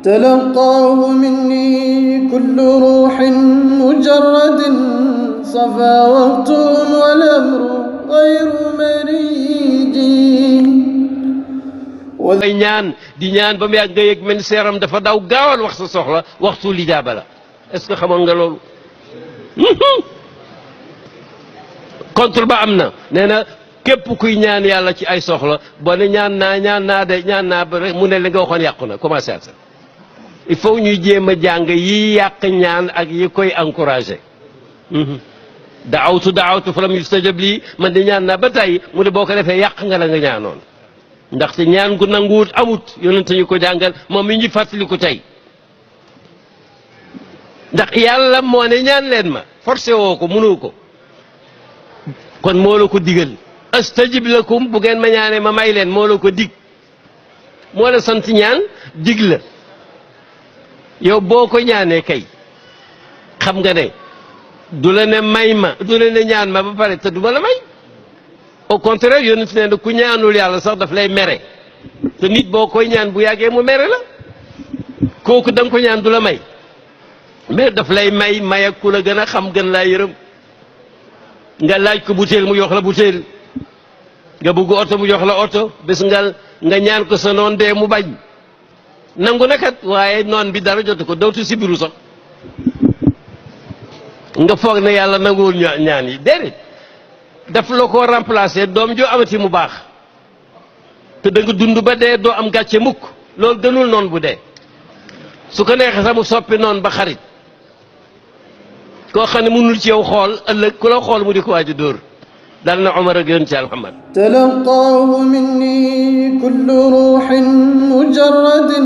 تلقاه مني كل روح مجرد صفا وقتهم والأمر غير مريج. ay ñaan di ñaan ba mu yàgg nga yëg men seeram dafa daw gaawal wax sa soxla waxtu lijaaba la est-ce que xamoon nga loolu contre ba am na nee na képp kuy ñaan yàlla ci ay soxla boo ne ñaan naa de ñaan naa ba rek mu ne li nga waxoon yàqu na commencé at il faut ñuy jéem a jàng yi yàq ñaan ak yi koy encouragé daawtu falam yustajab lii man di ñaan naa ba tey mu ne boo ko defee yàq nga la nga ñaanoon ndaxte ñaan gu nanguwut amut yonent ñu ko jàngal moom mi ngi fàttali ko tey ndax yàlla moo ne ñaan leen ma forcé woo ko mënoo ko kon moo la ko digal astajib lakum bu ngeen ma ñaanee ma may leen moo la ko dig moo la sant ñaan dig la yow boo ko ñaanee kay xam nga ne du la ne may ma du la ne ñaan ma ba pare te du ma la may au contraire yonent nee na ku ñaanul yàlla sax daf lay mere te nit boo koy ñaan bu yàggee mu mere la kooku da nga ko ñaan du la may mais daf lay may ak ku la gën a xam gën laa yërëm nga laaj ko butéel mu jox la butéel nga bëgg oto mu jox la oto bés nga ñaan ko sa noon dee mu bañ nangu na kat waaye noon bi dara jotu ko dootu sibiru sax nga foog ne yàlla nanguwul ñaan yi déedéet daf la ko remplacer doom joo amati mu baax te da nga dund ba dee doo am gàcce mukk loolu gënul noon bu dee su ko neexee sax mu soppi noon ba xarit koo xam ne mënul ci yow xool ëllëg ku la xool mu di ko waaj a dóor dal na Omar ak yonent Yàlla Muhammad تلقاه مني كل روح مجرد